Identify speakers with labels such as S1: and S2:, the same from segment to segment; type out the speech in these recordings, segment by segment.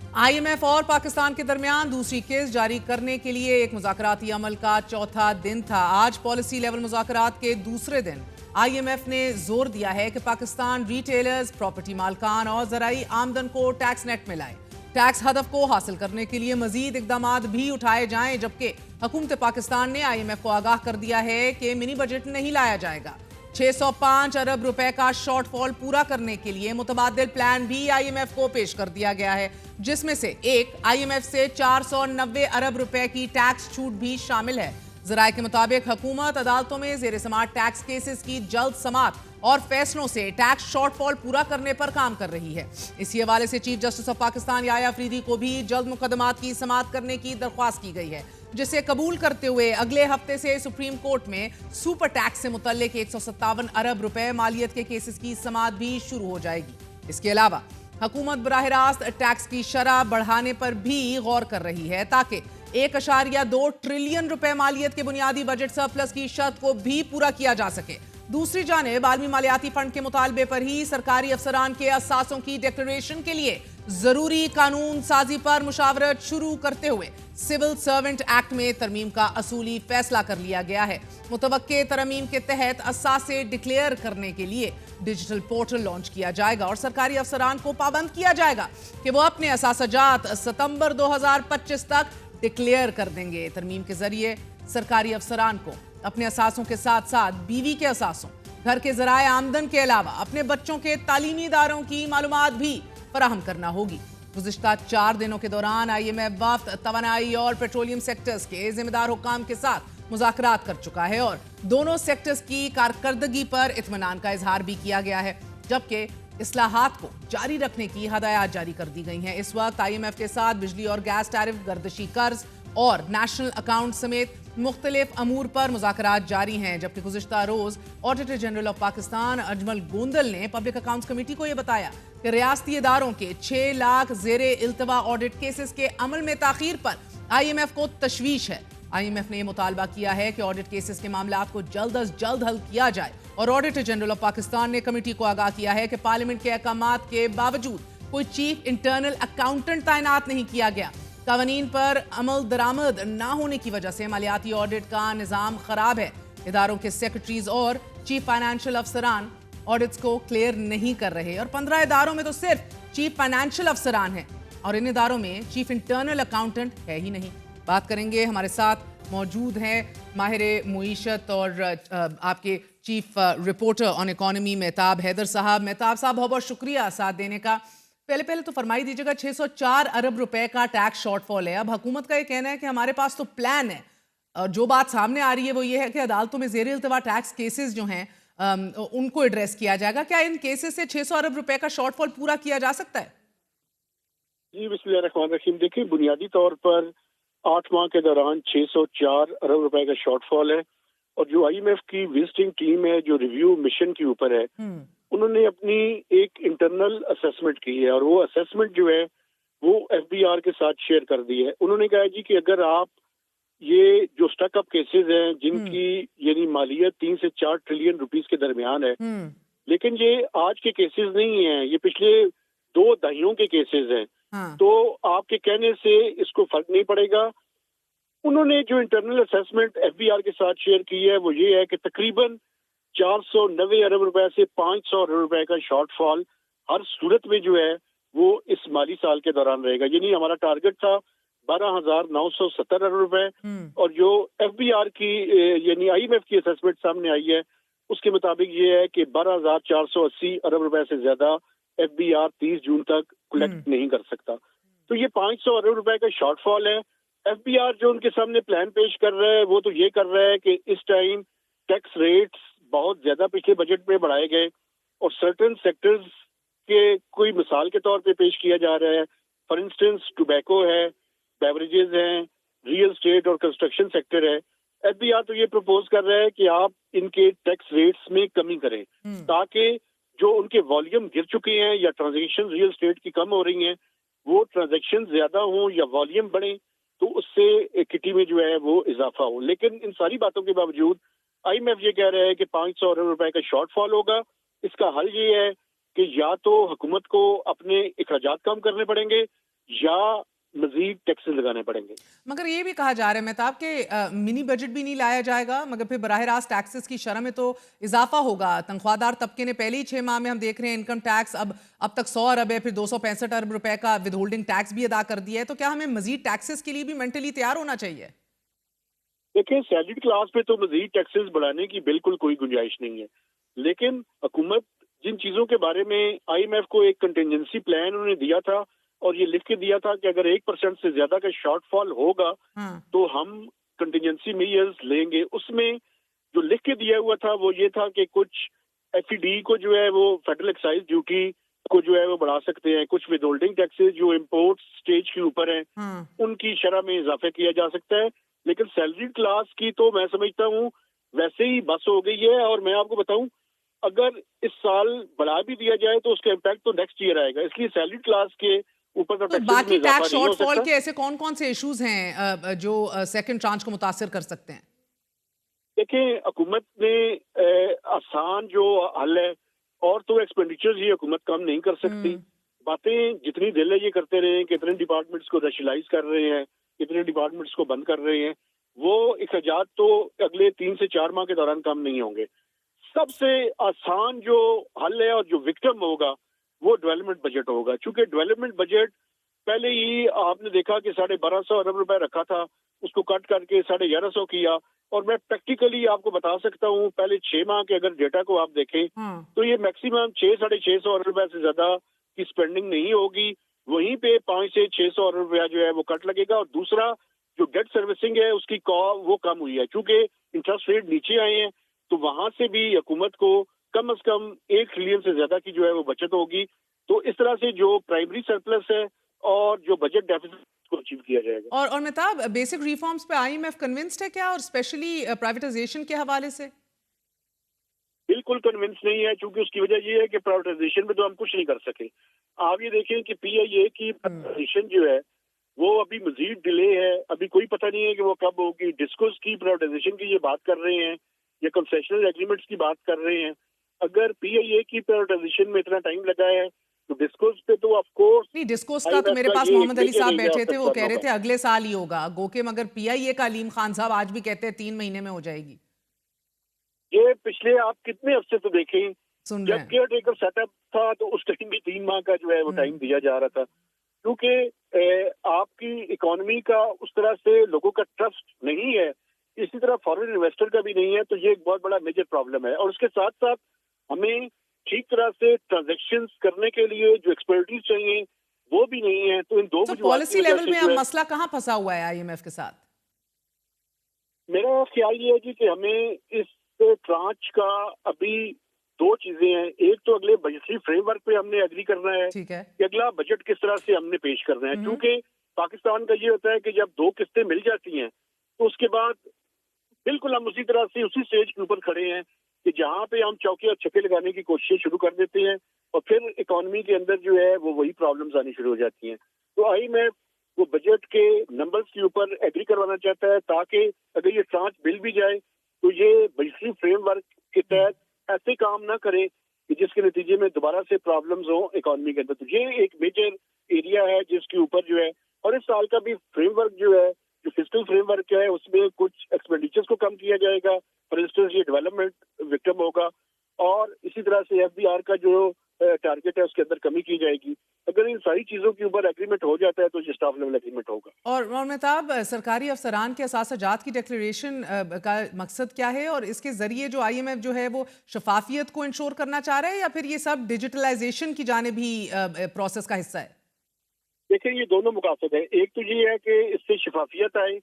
S1: IMF और पाकिस्तान के दरमियान दूसरी किस्त जारी करने के लिए एक मुज़ाकराती अमल का चौथा दिन था। आज पॉलिसी लेवल मुज़ाकरात के दूसरे दिन IMF ने जोर दिया है कि पाकिस्तान रिटेलर्स, प्रॉपर्टी मालकान और ज़राई आमदन को टैक्स नेट में लाए। टैक्स हदफ को हासिल करने के लिए मजीद इकदामात भी उठाए जाएं, जबकि हुकूमत पाकिस्तान ने IMF को आगाह कर दिया है कि मिनी बजट नहीं लाया जाएगा। 605 अरब रुपए का शॉर्टफॉल पूरा करने के लिए मुतबादिल प्लान भी IMF को पेश कर दिया गया है, जिसमें से एक IMF से 490 अरब रुपए की टैक्स छूट भी शामिल है। ज़राए के मुताबिक हुकूमत अदालतों में ज़ेर समाअत टैक्स केसेस की जल्द समाअत और फैसलों से टैक्स शॉर्टफॉल पूरा करने पर काम कर रही है। इसी हवाले से chief justice of Pakistan Yahya Afridi को भी जल्द मुकदमात की समाअत करने की दरख्वास्त की गई है, जिसे कबूल करते हुए अगले हफ्ते से सुप्रीम कोर्ट में सुपर टैक्स से मुतल्लिक 157 अरब रुपए मालियत के केसेस की समाअत भी शुरू हो जाएगी। इसके अलावा हुकूमत बराह रास्त टैक्स की शरह बढ़ाने पर भी गौर कर रही है, ताकि 1.2 ट्रिलियन रुपए मालियत के बुनियादी बजट सरप्लस की शर्त को भी पूरा किया जा सके। दूसरी जानिब आलमी मालियाती फंड के मुतालबे पर ही सरकारी अफसरान के असासों की डिक्लेरेशन के लिए जरूरी कानून साजी पर मुशावरत शुरू करते हुए सिविल सर्वेंट एक्ट में तरमीम का असूली फैसला कर लिया गया है। मुतवक्के तरमीम के तहत असासे डिक्लेयर करने के लिए डिजिटल पोर्टल लॉन्च किया जाएगा और सरकारी अफसरान को पाबंद किया जाएगा कि वो अपने असासजात सितंबर 2025 तक डिक्लेयर कर देंगे। तरमीम के जरिए सरकारी अफसरान को अपने असासों के साथ साथ बीवी के असासों, घर के ज़राए आमदन के अलावा अपने बच्चों के तालीमी इदारों की मालूमात भी फराहम करना होगी। गुज़िश्ता 4 दिनों के दौरान IMF वफ्द तवानाई और पेट्रोलियम सेक्टर्स के जिम्मेदार हुक्काम के साथ मुज़ाकरात कर चुका है और दोनों सेक्टर्स की कारकर्दगी पर इत्मीनान का इजहार भी किया गया है, जबकि इस्लाहात को जारी रखने की हदायत जारी कर दी गई हैं। इस वक्त IMF के साथ बिजली और गैस टैरिफ, गर्दशी कर्ज और नेशनल अकाउंट समेत मुख्तलिफ अमूर पर मुज़ाकरात जारी हैं, जबकि गुज़िश्ता रोज auditor general of Pakistan Ajmal Gondal ने पब्लिक अकाउंट्स कमेटी को यह बताया कि रियासती इदारों के 6 लाख ज़ेरे इल्तवा ऑडिट केसेस के अमल में ताखीर पर IMF को तशवीश है। IMF ने यह मुतालबा किया है कि ऑडिट केसेस के मामलात को जल्द अज जल्द हल किया जाए और ऑडिटर जनरल ऑफ पाकिस्तान ने कमेटी को आगाह किया है कि पार्लियामेंट के अहकामात के बावजूद कोई चीफ इंटरनल अकाउंटेंट तैनात नहीं किया गया। कवानीन पर अमल दरामद ना होने की वजह से मालियाती ऑडिट का निज़ाम खराब है। इदारों के सेक्रेटरीज और चीफ फाइनेंशियल अफसरान ऑडिट्स को क्लियर नहीं कर रहे और 15 इदारों में तो सिर्फ चीफ फाइनेंशियल अफसरान हैं और इन इदारों में चीफ इंटरनल अकाउंटेंट है ही नहीं। बात करेंगे, हमारे साथ मौजूद हैं माहिर मुईशत और आपके chief reporter on economy Mehtab Haider साहब। मेहताब साहब, बहुत बहुत शुक्रिया साथ देने का। पहले तो फरमाई दीजिएगा, 604 अरब रुपए का टैक्स शॉर्टफॉल है। अब हुकूमत का ये कहना है कि हमारे पास तो प्लान है, और जो बात सामने आ रही है वो ये है कि अदालतों में ज़ेरे इल्तवा टैक्स केसेस जो हैं उनको एड्रेस किया जाएगा। क्या इन केसेस से 600 अरब रुपए का शॉर्टफॉल पूरा किया जा सकता है?
S2: जी, बिस्मिल्लाहिर्रहमानिर्रहीम। देखिए, बुनियादी तौर पर 8 माह के दौरान 604 अरब रुपए का शॉर्टफॉल है और जो IMF की विजिटिंग टीम है जो रिव्यू मिशन के ऊपर है, उन्होंने अपनी एक इंटरनल असेसमेंट की है और वो असेसमेंट जो है वो FBR के साथ शेयर कर दी है। उन्होंने कहा जी कि अगर आप ये जो स्टक अप केसेस हैं जिनकी यानी मालियत 3 से 4 ट्रिलियन रुपीस के दरमियान है, लेकिन ये आज के केसेस नहीं हैं, ये पिछले 2 दहाइयों के केसेस हैं, तो आपके कहने से इसको फर्क नहीं पड़ेगा। उन्होंने जो इंटरनल असेसमेंट FBR के साथ शेयर की है वो ये है कि तकरीबन 490 अरब रुपए से 500 अरब रुपए का शॉर्टफॉल हर सूरत में जो है वो इस माली साल के दौरान रहेगा। यानी हमारा टारगेट था 12,970 अरब रुपए और जो FBR की यानी IMF की असेसमेंट सामने आई है उसके मुताबिक ये है कि 12,480 अरब रुपए से ज्यादा FBR 30 जून तक कलेक्ट नहीं कर सकता। तो ये 500 अरब रुपए का शॉर्टफॉल है। FBR जो उनके सामने प्लान पेश कर रहा है वो तो ये कर रहा है कि इस टाइम टैक्स रेट्स बहुत ज्यादा पिछले बजट में बढ़ाए गए और सर्टेन सेक्टर्स के कोई मिसाल के तौर पे पेश किया जा रहा है। फॉर इंस्टेंस टोबैको है, बेवरेजेस हैं, रियल स्टेट और कंस्ट्रक्शन सेक्टर है। FBR तो ये प्रपोज कर रहा है कि आप इनके टैक्स रेट्स में कमी करें ताकि जो उनके वॉल्यूम गिर चुके हैं या ट्रांजैक्शन रियल स्टेट की कम हो रही हैं वो ट्रांजैक्शन ज्यादा हों या वॉल्यूम बढ़े, तो उससे किटी में जो है वो इजाफा हो। लेकिन इन सारी बातों के बावजूद IMF ये कह रहा है कि 500 अरब रुपए का शॉर्टफॉल होगा। इसका हल ये है कि या तो हुकूमत को अपने अखराजात कम करने पड़ेंगे या मजीद टैक्सेस लगाने पड़ेंगे।
S1: मगर ये भी कहा जा रहा है मेहताब कि मिनी बजट भी नहीं लाया जाएगा, मगर फिर बराह रास्त टैक्सेस की शरह में तो इजाफा होगा। तनख्वाहदार तबके ने पहले ही 6 माह में हम देख रहे हैं इनकम टैक्स अब तक 100 अरब है, फिर 265 अरब रुपए का विद होल्डिंग टैक्स भी अदा कर दिया है। तो क्या हमें मजीद टैक्सेस के लिए भी मेंटली तैयार होना चाहिए?
S2: देखिए, सैलरीड क्लास पे तो मजीद टैक्सेस बढ़ाने की बिल्कुल कोई गुंजाइश नहीं है, लेकिन हुकूमत जिन चीजों के बारे में IMF को एक कंटिजेंसी प्लान उन्होंने दिया था और ये लिख के दिया था कि अगर 1% से ज्यादा का शॉर्टफॉल होगा तो हम कंटिजेंसी मेजर्स लेंगे, उसमें जो लिख के दिया हुआ था वो ये था कि कुछ FED को जो है वो फेडरल एक्साइज ड्यूटी को जो है वो बढ़ा सकते हैं, कुछ विद होल्डिंग टैक्सेस जो इम्पोर्ट स्टेज के ऊपर हैं उनकी शरह में इजाफा किया जा सकता है। लेकिन सैलरीड क्लास की तो मैं समझता हूँ वैसे ही बस हो गई है। और मैं आपको बताऊं, अगर इस साल बढ़ा भी दिया जाए तो उसका इम्पैक्ट तो नेक्स्ट ईयर आएगा, इसलिए सैलरीड क्लास के ऊपर
S1: तो बाकी टैक्स शॉर्टफॉल के ऐसे कौन कौन से इश्यूज हैं जो सेकंड ट्रांच को मुतासिर कर सकते हैं?
S2: देखिए, हुकूमत ने आसान जो हल है, और तो एक्सपेंडिचर्स ये हुकूमत कम नहीं कर सकती। बातें जितनी दिल है ये करते रहे हैं, कितने डिपार्टमेंट्स को रैशनलाइज कर रहे हैं, कितने डिपार्टमेंट्स को बंद कर रहे हैं, वो अखराजात तो अगले 3 से 4 माह के दौरान कम नहीं होंगे। सबसे आसान जो हल है और जो विक्टिम होगा वो डेवलपमेंट बजट होगा, क्योंकि डेवलपमेंट बजट पहले ही आपने देखा कि 1250 अरब रुपए रखा था, उसको कट करके 1150 किया। और मैं प्रैक्टिकली आपको बता सकता हूँ, पहले 6 माह के अगर डेटा को आप देखें तो ये मैक्सिमम 600-650 अरब रुपए से ज्यादा की स्पेंडिंग नहीं होगी। वहीं पे 500 से 600 अरब रुपया जो है वो कट लगेगा। और दूसरा जो डेट सर्विसिंग है उसकी वो कम हुई है, क्योंकि इंटरेस्ट रेट नीचे आए हैं, तो वहां से भी हुकूमत को कम से कम 1 ट्रिलियन से ज्यादा की जो है वो बचत होगी। तो इस तरह से जो प्राइमरी सरप्लस है और जो बजट डेफिसिट को अचीव किया जाएगा।
S1: और मेहताब, बेसिक रिफॉर्म्स पे IMF कन्विंस्ड है क्या, और स्पेशली प्राइवेटाइजेशन के हवाले से?
S2: बिल्कुल कन्विंस नहीं है, क्योंकि उसकी वजह ये है कि प्राइवेटाइजेशन में तो हम कुछ नहीं कर सके। आप ये देखें कि PIA की प्राइवेटाइजेशन जो है वो अभी मजीद डिले है, अभी कोई पता नहीं है कि वो कब होगी। डिस्कोस की प्राइवेटाइजेशन की ये बात कर रहे हैं या कंसेशनल एग्रीमेंट्स की बात कर रहे हैं। अगर PIA की प्राइवेटाइजेशन में इतना टाइम लगा है तो डिस्कोस पे तो ऑफ कोर्स
S1: नहीं, डिस्कोस का तो मेरे पास मोहम्मद अली साहब बैठे थे, वो कह रहे थे अगले साल ही होगा। गोके मगर PIA का अलीम खान साहब आज भी कहते हैं 3 महीने में हो जाएगी।
S2: ये पिछले आप कितने हफ्ते तो देखें, जब केयर टेकर सेटअप था तो उस टाइम भी 3 माह का जो है वो टाइम दिया जा रहा था, क्योंकि आपकी इकोनॉमी का उस तरह से लोगों का ट्रस्ट नहीं है, इसी तरह फॉरेन इन्वेस्टर का भी नहीं है। तो ये एक बहुत बड़ा मेजर प्रॉब्लम है। और उसके साथ साथ हमें ठीक तरह से ट्रांजैक्शंस करने के लिए जो एक्सपर्टीज चाहिए वो भी नहीं है। तो इन दो
S1: पॉलिसी लेवल में अब मसला कहाँ फंसा हुआ है IMF के साथ?
S2: मेरा ख्याल ये है कि हमें इस ट्रांच का अभी 2 चीजें हैं। एक तो अगले बजटरी फ्रेमवर्क पे हमने एग्री करना है कि अगला बजट किस तरह से हमने पेश करना है, क्योंकि पाकिस्तान का ये होता है कि जब 2 किस्तें मिल जाती हैं तो उसके बाद बिल्कुल हम उसी तरह से उसी स्टेज के ऊपर खड़े हैं कि जहाँ पे हम चौके और छक्के लगाने की कोशिश शुरू कर देते हैं और फिर इकोनॉमी के अंदर जो है वो वही प्रॉब्लम्स आनी शुरू हो जाती हैं। तो IMF वो बजट के नंबर्स के ऊपर एग्री करवाना चाहता है, ताकि अगर ये ट्रांच बिल भी जाए तो ये बजटरी फ्रेमवर्क के तहत ऐसे काम ना करे कि जिसके नतीजे में दोबारा से प्रॉब्लम्स हो इकोनॉमी के अंदर। तो ये एक मेजर एरिया है जिसके ऊपर जो है, और इस साल का भी फ्रेमवर्क जो है, जो फिस्कल फ्रेमवर्क है, उसमें कुछ एक्सपेंडिचर्स को कम किया जाएगा। फॉर इंस्टेंस ये डेवलपमेंट विक्टिम होगा, और इसी तरह से FBR का जो टारगेट है उसके अंदर कमी की जाएगी। अगर इन सारी चीजों के ऊपर एग्रीमेंट हो जाता है तो ये स्टाफ लेवल एग्रीमेंट होगा।
S1: और मेहताब, सरकारी अफसरान के असासाजात की डिक्लेरेशन का मकसद क्या है, और इसके जरिए जो IMF जो है वो शफाफियत को इंश्योर करना चाह रहा है, या फिर ये सब डिजिटलाइजेशन की जानिब भी प्रोसेस का हिस्सा है?
S2: देखिए, ये दोनों मुकासद है। एक तो ये है कि इससे शफाफियत आए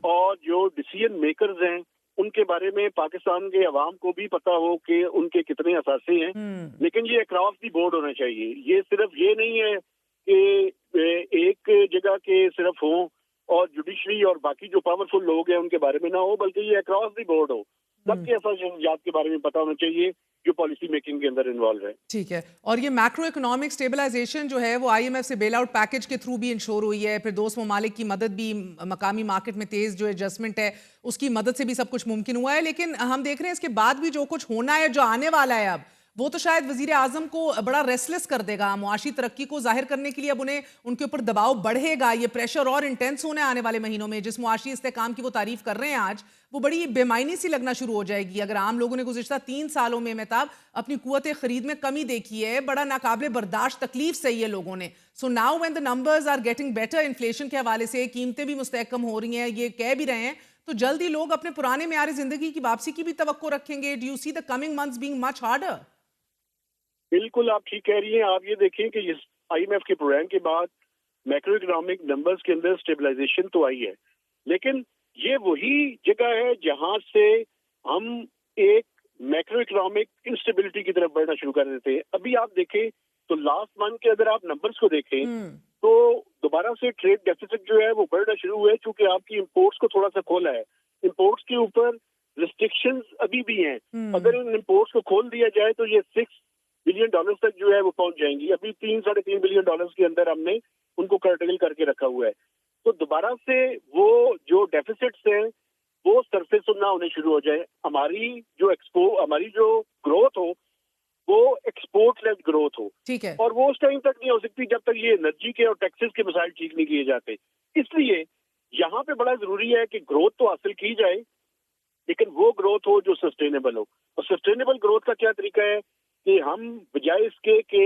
S2: और जो डिसीजन मेकर्स हैं उनके बारे में पाकिस्तान के अवाम को भी पता हो कि उनके कितने असासे हैं। लेकिन ये अक्रॉस दी बोर्ड होना चाहिए। ये सिर्फ ये नहीं है कि एक जगह के सिर्फ हों और जुडिशरी और बाकी जो पावरफुल लोग हैं उनके बारे में ना हो, बल्कि ये अक्रॉस दी बोर्ड हो। सबके असासाजात के बारे में पता होना चाहिए जो पॉलिसी मेकिंग के अंदर इन्वॉल्व है।
S1: ठीक है। और ये मैक्रो इकोनॉमिक स्टेबलाइजेशन जो है वो IMF से बेल आउट पैकेज के थ्रू भी इंश्योर हुई है, फिर दोस्त ममालिक की मदद भी, मकामी मार्केट में तेज जो एडजस्टमेंट है उसकी मदद से भी सब कुछ मुमकिन हुआ है। लेकिन हम देख रहे हैं इसके बाद भी जो कुछ होना है, जो आने वाला है अब, وہ تو شاید وزیر اعظم کو بڑا ریسلس کر دے گا. معاشی ترقی کو ظاہر کرنے کے لیے اب انہیں ان کے اوپر دباؤ بڑھے گا. یہ پریشر اور انٹینس ہونے آنے والے مہینوں میں. جس معاشی استحکام کی وہ تعریف کر رہے ہیں آج, وہ بڑی بے معنی سی لگنا شروع ہو جائے گی. اگر عام لوگوں نے گزشتہ 3 سالوں میں مہتاب اپنی قوت خرید میں کمی دیکھی ہے, بڑا ناقابل برداشت تکلیف سہی ہے لوگوں نے. So now when the numbers are getting better, inflation کے حوالے سے قیمتیں بھی مستحکم ہو رہی ہیں, یہ کہہ بھی رہے ہیں, تو جلد ہی لوگ اپنے پرانے معیار زندگی کی واپسی کی بھی توقع رکھیں گے. Do you see the coming months being much harder?
S2: بالکل آپ ٹھیک کہہ رہی ہیں. آپ یہ دیکھیں کہ اس آئی ایم ایف کے پروگرام کے بعد میکرو اکنامک نمبرز کے اندر اسٹیبلائزیشن تو آئی ہے, لیکن یہ وہی جگہ ہے جہاں سے ہم ایک میکرو اکنامک انسٹیبلٹی کی طرف بڑھنا شروع کر دیتے ہیں. ابھی آپ دیکھیں تو لاسٹ منتھ کے اگر آپ نمبرز کو دیکھیں تو دوبارہ سے ٹریڈ ڈیفیسٹ جو ہے وہ بڑھنا شروع ہوا ہے, چونکہ آپ کی امپورٹس کو تھوڑا سا کھولا ہے. امپورٹس کے اوپر ریسٹرکشنز ابھی بھی ہیں. اگر ان امپورٹس کو کھول دیا جائے تو یہ $6 بلین تک جو ہے وہ پہنچ جائیں گی. ابھی $3-3.5 بلین کے اندر ہم نے ان کو کرٹیل کر کے رکھا ہوا ہے. تو دوبارہ سے وہ جو ڈیفیسٹس ہیں وہ سرفیس نہ ہونے شروع ہو جائے. ہماری جو گروتھ ہو وہ ایکسپورٹ لیڈ گروتھ ہو,
S1: ٹھیک ہے,
S2: اور وہ اس ٹائم تک نہیں ہو سکتی جب تک یہ انرجی کے اور ٹیکسز کے مسائل ٹھیک نہیں کیے جاتے. اس لیے یہاں پہ بڑا ضروری ہے کہ گروتھ تو حاصل کی جائے, لیکن وہ گروتھ ہو جو سسٹینیبل ہو. اور سسٹینیبل گروتھ کا کیا طریقہ ہے کہ ہم بجائے اس کے کہ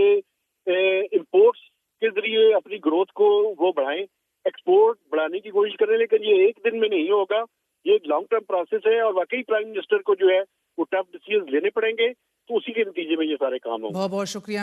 S2: امپورٹس کے ذریعے اپنی گروتھ کو وہ بڑھائیں, ایکسپورٹ بڑھانے کی کوشش کریں. لیکن یہ ایک دن میں نہیں ہوگا, یہ ایک لانگ ٹرم پروسیس ہے, اور واقعی پرائم منسٹر کو جو ہے وہ ٹف ڈیسیژنز لینے پڑیں گے, تو اسی کے نتیجے میں یہ سارے کام ہوں گے.
S1: بہت بہت شکریہ.